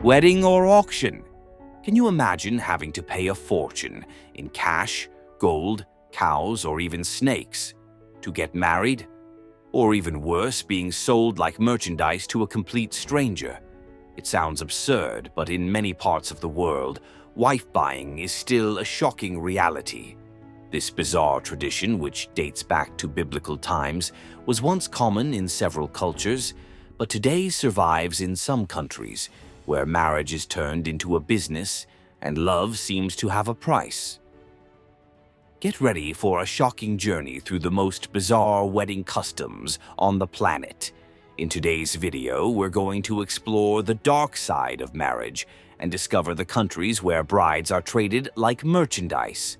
Wedding or auction? Can you imagine having to pay a fortune in cash, gold, cows, or even snakes to get married? Or even worse, being sold like merchandise to a complete stranger? It sounds absurd, but in many parts of the world, wife buying is still a shocking reality. This bizarre tradition, which dates back to biblical times, was once common in several cultures, but today survives in some countries, where marriage is turned into a business and love seems to have a price. Get ready for a shocking journey through the most bizarre wedding customs on the planet. In today's video, we're going to explore the dark side of marriage and discover the countries where brides are traded like merchandise.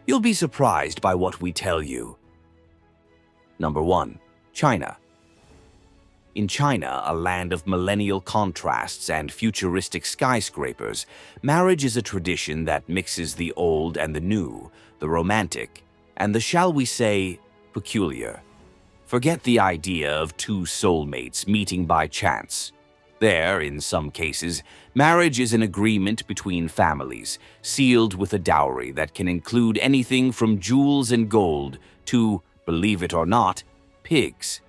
You'll be surprised by what we tell you. Number 1. China. In China, a land of millennial contrasts and futuristic skyscrapers, marriage is a tradition that mixes the old and the new, the romantic, and the, shall we say, peculiar. Forget the idea of two soulmates meeting by chance. There, in some cases, marriage is an agreement between families, sealed with a dowry that can include anything from jewels and gold to, believe it or not, pigs.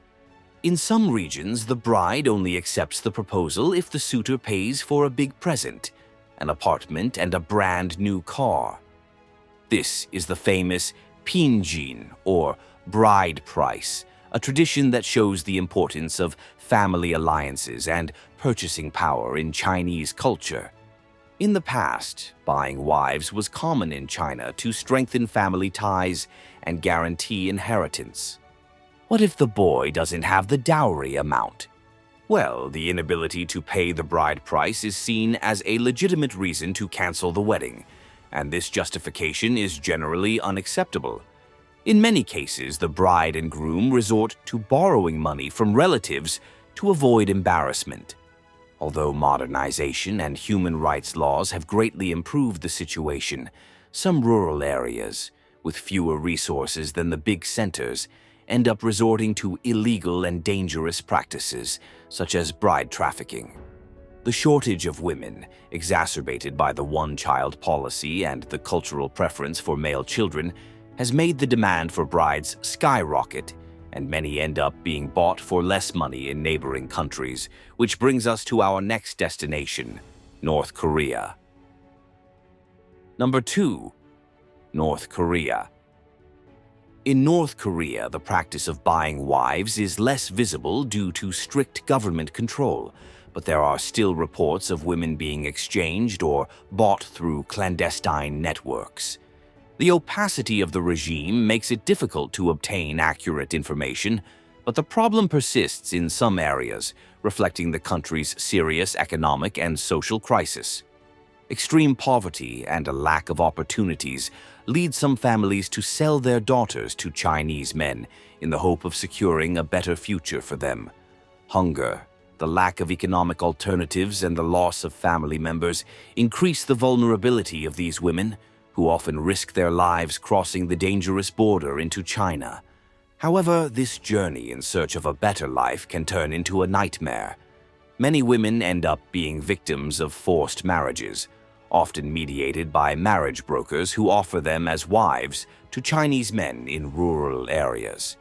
In some regions, the bride only accepts the proposal if the suitor pays for a big present, an apartment and a brand new car. This is the famous pinjin, or bride price, a tradition that shows the importance of family alliances and purchasing power in Chinese culture. In the past, buying wives was common in China to strengthen family ties and guarantee inheritance. What if the boy doesn't have the dowry amount? Well, the inability to pay the bride price is seen as a legitimate reason to cancel the wedding, and this justification is generally unacceptable. In many cases, the bride and groom resort to borrowing money from relatives to avoid embarrassment. Although modernization and human rights laws have greatly improved the situation, some rural areas, with fewer resources than the big centers, end up resorting to illegal and dangerous practices, such as bride trafficking. The shortage of women, exacerbated by the one-child policy and the cultural preference for male children, has made the demand for brides skyrocket, and many end up being bought for less money in neighboring countries, which brings us to our next destination, North Korea. Number 2. North Korea. In North Korea, the practice of buying wives is less visible due to strict government control, but there are still reports of women being exchanged or bought through clandestine networks. The opacity of the regime makes it difficult to obtain accurate information, but the problem persists in some areas, reflecting the country's serious economic and social crisis. Extreme poverty and a lack of opportunities lead some families to sell their daughters to Chinese men in the hope of securing a better future for them. Hunger, the lack of economic alternatives, and the loss of family members increase the vulnerability of these women, who often risk their lives crossing the dangerous border into China. However, this journey in search of a better life can turn into a nightmare. Many women end up being victims of forced marriages, often mediated by marriage brokers who offer them as wives to Chinese men in rural areas.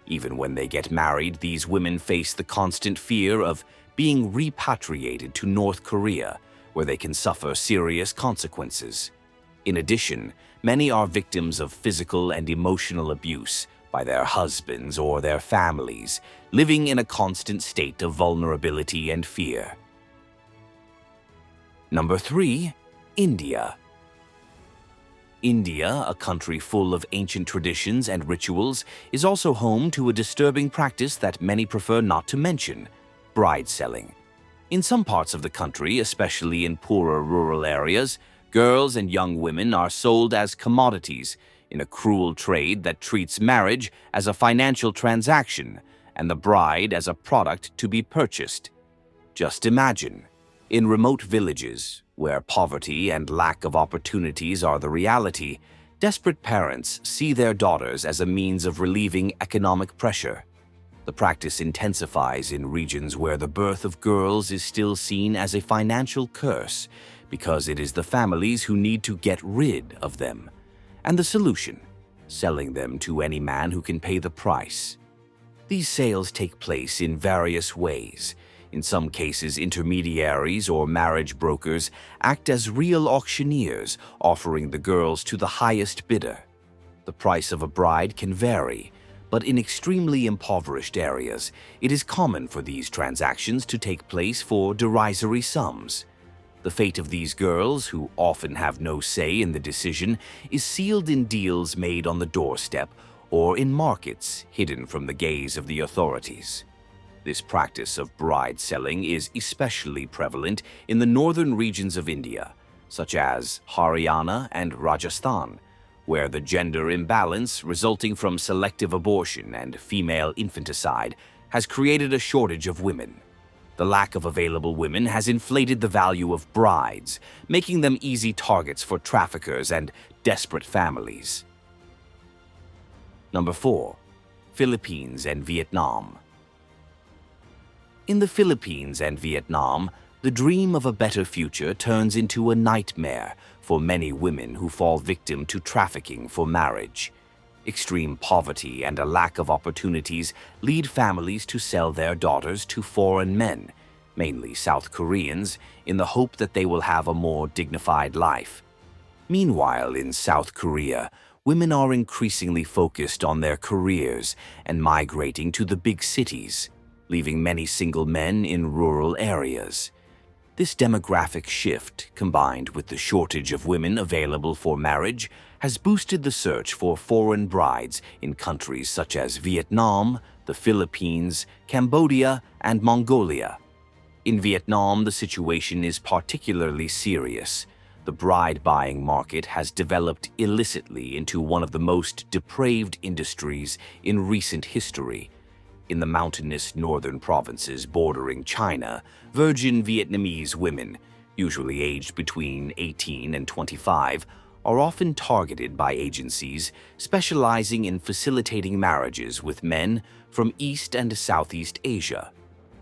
Even when they get married, these women face the constant fear of being repatriated to North Korea, where they can suffer serious consequences. In addition, many are victims of physical and emotional abuse by their husbands or their families, living in a constant state of vulnerability and fear. Number 3. India. India, a country full of ancient traditions and rituals, is also home to a disturbing practice that many prefer not to mention: bride selling. In some parts of the country, especially in poorer rural areas, girls and young women are sold as commodities in a cruel trade that treats marriage as a financial transaction and the bride as a product to be purchased. Just imagine, in remote villages, where poverty and lack of opportunities are the reality, desperate parents see their daughters as a means of relieving economic pressure. The practice intensifies in regions where the birth of girls is still seen as a financial curse because it is the families who need to get rid of them. And the solution? Selling them to any man who can pay the price. These sales take place in various ways. In some cases, intermediaries or marriage brokers act as real auctioneers, offering the girls to the highest bidder. The price of a bride can vary, but in extremely impoverished areas, it is common for these transactions to take place for derisory sums. The fate of these girls, who often have no say in the decision, is sealed in deals made on the doorstep or in markets hidden from the gaze of the authorities. This practice of bride selling is especially prevalent in the northern regions of India, such as Haryana and Rajasthan, where the gender imbalance resulting from selective abortion and female infanticide has created a shortage of women. The lack of available women has inflated the value of brides, making them easy targets for traffickers and desperate families. Number 4. Philippines and Vietnam. In the Philippines and Vietnam, the dream of a better future turns into a nightmare for many women who fall victim to trafficking for marriage. Extreme poverty and a lack of opportunities lead families to sell their daughters to foreign men, mainly South Koreans, in the hope that they will have a more dignified life. Meanwhile, in South Korea, women are increasingly focused on their careers and migrating to the big cities, leaving many single men in rural areas. This demographic shift, combined with the shortage of women available for marriage, has boosted the search for foreign brides in countries such as Vietnam, the Philippines, Cambodia, and Mongolia. In Vietnam, the situation is particularly serious. The bride-buying market has developed illicitly into one of the most depraved industries in recent history. In the mountainous northern provinces bordering China, virgin Vietnamese women, usually aged between 18 and 25, are often targeted by agencies specializing in facilitating marriages with men from East and Southeast Asia.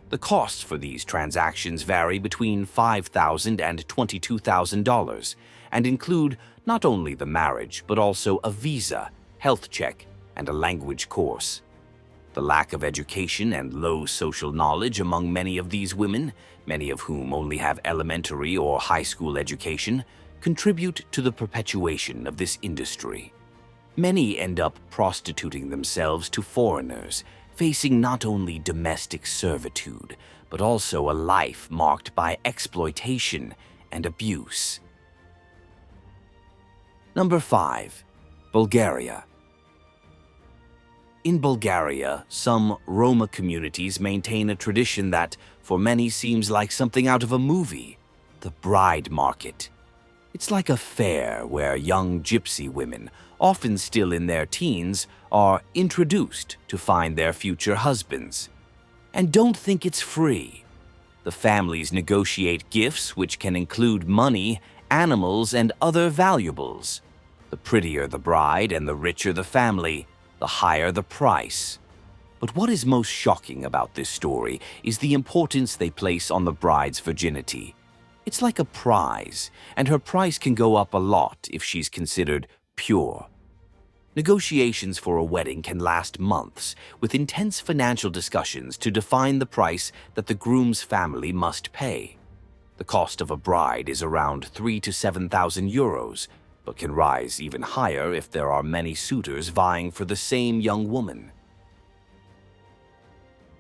The costs for these transactions vary between $5,000 and $22,000 and include not only the marriage but also a visa, health check, and a language course. The lack of education and low social knowledge among many of these women, many of whom only have elementary or high school education, contribute to the perpetuation of this industry. Many end up prostituting themselves to foreigners, facing not only domestic servitude, but also a life marked by exploitation and abuse. Number 5. Bulgaria. In Bulgaria, some Roma communities maintain a tradition that, for many, seems like something out of a movie: the bride market. It's like a fair where young gypsy women, often still in their teens, are introduced to find their future husbands. And don't think it's free. The families negotiate gifts which can include money, animals, and other valuables. The prettier the bride and the richer the family, the higher the price. But what is most shocking about this story is the importance they place on the bride's virginity. It's like a prize, and her price can go up a lot if she's considered pure. Negotiations for a wedding can last months, with intense financial discussions to define the price that the groom's family must pay. The cost of a bride is around 3,000 to 7,000 euros, but can rise even higher if there are many suitors vying for the same young woman.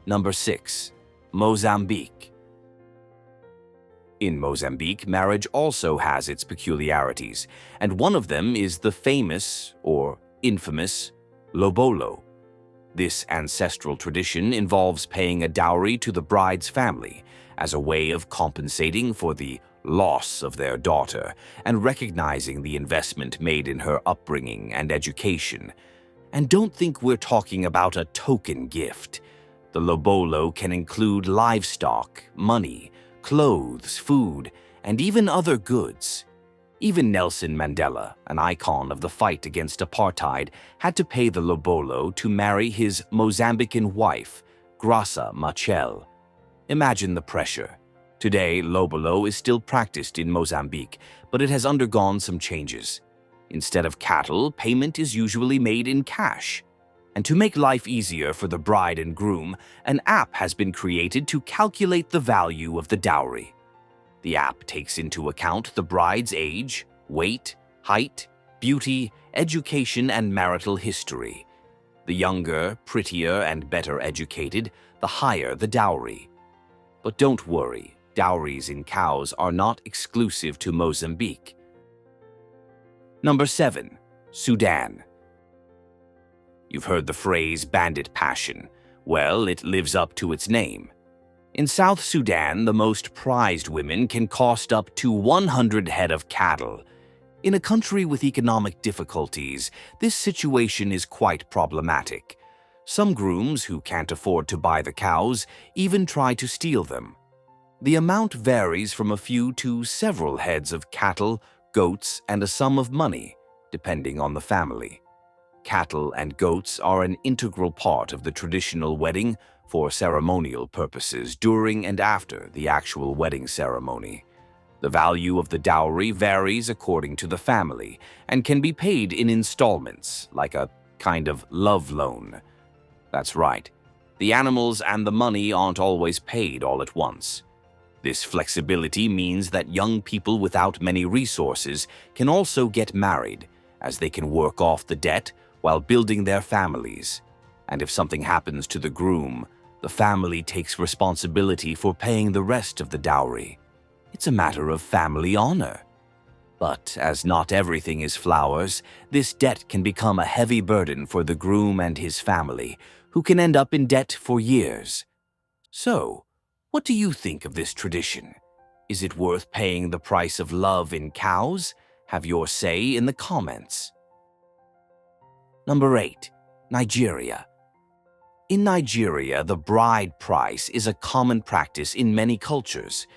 Number 6. Mozambique. In Mozambique, marriage also has its peculiarities, and one of them is the famous, or infamous, lobolo. This ancestral tradition involves paying a dowry to the bride's family as a way of compensating for the loss of their daughter and recognizing the investment made in her upbringing and education. And don't think we're talking about a token gift. The lobolo can include livestock, money, clothes, food, and even other goods. Even Nelson Mandela, an icon of the fight against apartheid, had to pay the lobolo to marry his Mozambican wife, grasa machel. Imagine the pressure. Today, lobolo is still practiced in Mozambique, but it has undergone some changes. Instead of cattle, payment is usually made in cash. And to make life easier for the bride and groom, an app has been created to calculate the value of the dowry. The app takes into account the bride's age, weight, height, beauty, education, and marital history. The younger, prettier, and better educated, the higher the dowry. But don't worry, dowries in cows are not exclusive to Mozambique. Number 7. Sudan. You've heard the phrase bandit passion. Well, it lives up to its name. In South Sudan, the most prized women can cost up to 100 head of cattle. In a country with economic difficulties, this situation is quite problematic. Some grooms who can't afford to buy the cows even try to steal them. The amount varies from a few to several heads of cattle, goats, and a sum of money, depending on the family. Cattle and goats are an integral part of the traditional wedding for ceremonial purposes during and after the actual wedding ceremony. The value of the dowry varies according to the family and can be paid in installments, like a kind of love loan. That's right, the animals and the money aren't always paid all at once. This flexibility means that young people without many resources can also get married, as they can work off the debt while building their families. And if something happens to the groom, the family takes responsibility for paying the rest of the dowry. It's a matter of family honor. But as not everything is flowers, this debt can become a heavy burden for the groom and his family, who can end up in debt for years. So, what do you think of this tradition? Is it worth paying the price of love in cows? Have your say in the comments. Number 8. Nigeria. In Nigeria, the bride price is a common practice in many cultures.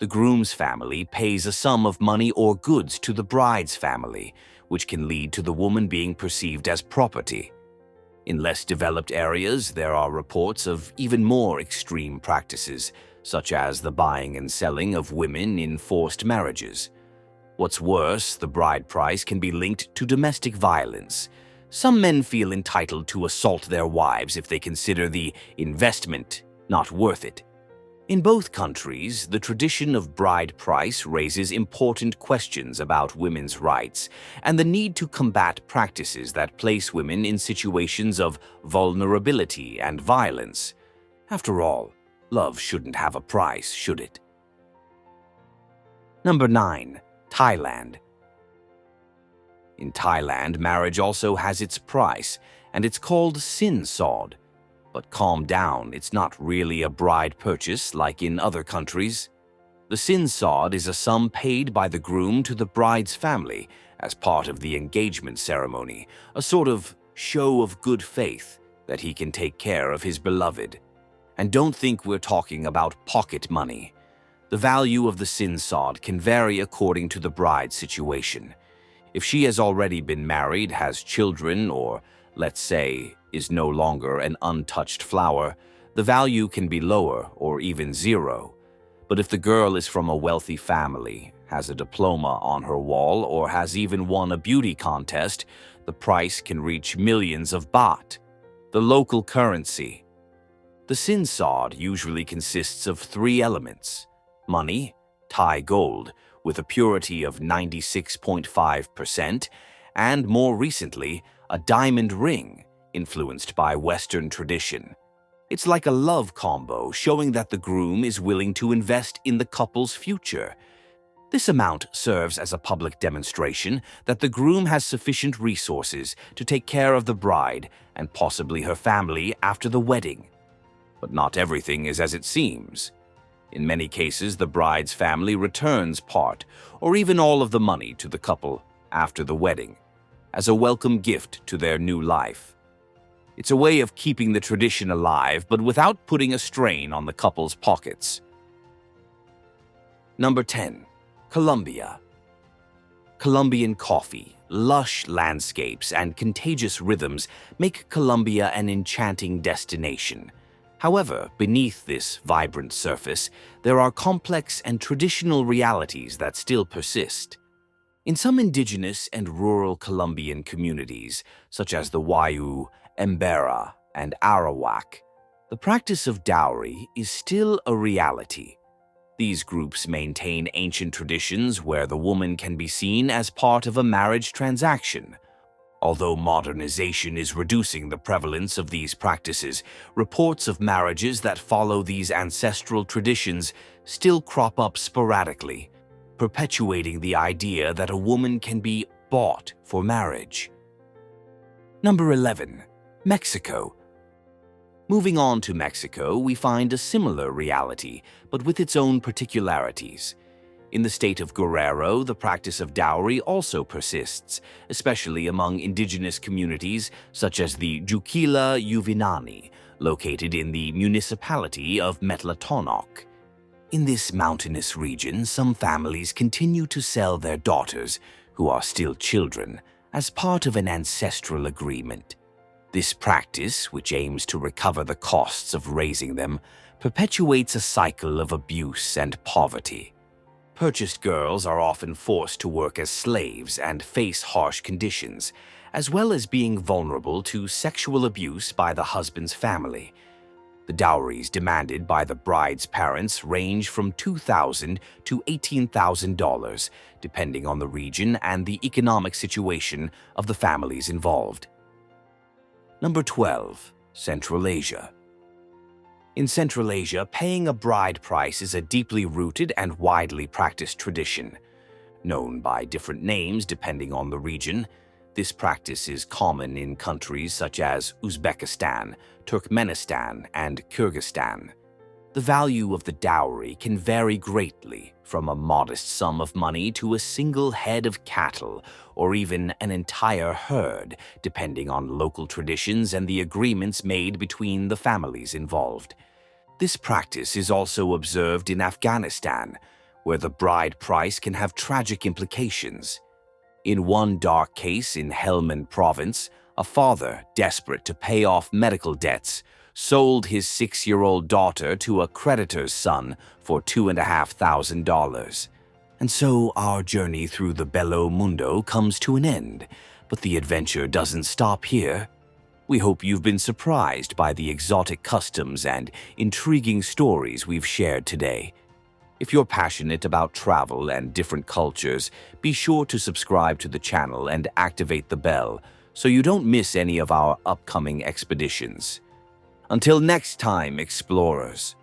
The groom's family pays a sum of money or goods to the bride's family, which can lead to the woman being perceived as property. In less developed areas, there are reports of even more extreme practices, such as the buying and selling of women in forced marriages. What's worse, the bride price can be linked to domestic violence. Some men feel entitled to assault their wives if they consider the investment not worth it. In both countries, the tradition of bride price raises important questions about women's rights and the need to combat practices that place women in situations of vulnerability and violence. After all, love shouldn't have a price, should it? Number 9. Thailand. In Thailand, marriage also has its price, and it's called sin sod. But calm down, it's not really a bride purchase like in other countries. The sin sod is a sum paid by the groom to the bride's family as part of the engagement ceremony, a sort of show of good faith that he can take care of his beloved. And don't think we're talking about pocket money. The value of the sin sod can vary according to the bride's situation. If she has already been married, has children, or, let's say, is no longer an untouched flower, the value can be lower or even zero. But if the girl is from a wealthy family, has a diploma on her wall, or has even won a beauty contest, the price can reach millions of baht, the local currency. The sin sod usually consists of 3 elements: money, Thai gold, with a purity of 96.5%, and more recently, a diamond ring, influenced by Western tradition. It's like a love combo, showing that the groom is willing to invest in the couple's future. This amount serves as a public demonstration that the groom has sufficient resources to take care of the bride and possibly her family after the wedding. But not everything is as it seems. In many cases, the bride's family returns part or even all of the money to the couple after the wedding, as a welcome gift to their new life. It's a way of keeping the tradition alive, but without putting a strain on the couple's pockets. Number 10. Colombia. Colombian coffee, lush landscapes, and contagious rhythms make Colombia an enchanting destination. However, beneath this vibrant surface, there are complex and traditional realities that still persist. In some indigenous and rural Colombian communities, such as the Wayuu, Embera, and Arawak, the practice of dowry is still a reality. These groups maintain ancient traditions where the woman can be seen as part of a marriage transaction. Although modernization is reducing the prevalence of these practices, reports of marriages that follow these ancestral traditions still crop up sporadically, perpetuating the idea that a woman can be bought for marriage. Number 11. Mexico. Moving on to Mexico, we find a similar reality, but with its own particularities. In the state of Guerrero, the practice of dowry also persists, especially among indigenous communities such as the Juquila Yuvinani, located in the municipality of Metlatonoc. In this mountainous region, some families continue to sell their daughters, who are still children, as part of an ancestral agreement. This practice, which aims to recover the costs of raising them, perpetuates a cycle of abuse and poverty. Purchased girls are often forced to work as slaves and face harsh conditions, as well as being vulnerable to sexual abuse by the husband's family. The dowries demanded by the bride's parents range from $2,000 to $18,000, depending on the region and the economic situation of the families involved. Number 12. Central Asia. In Central Asia, paying a bride price is a deeply rooted and widely practiced tradition. Known by different names depending on the region, this practice is common in countries such as Uzbekistan, Turkmenistan, and Kyrgyzstan. The value of the dowry can vary greatly, from a modest sum of money to a single head of cattle or even an entire herd, depending on local traditions and the agreements made between the families involved. This practice is also observed in Afghanistan, where the bride price can have tragic implications. In one dark case in Helmand province, a father, desperate to pay off medical debts, sold his 6-year-old daughter to a creditor's son for $2,500. And so our journey through the Bello Mundo comes to an end, but the adventure doesn't stop here. We hope you've been surprised by the exotic customs and intriguing stories we've shared today. If you're passionate about travel and different cultures, be sure to subscribe to the channel and activate the bell so you don't miss any of our upcoming expeditions. Until next time, explorers.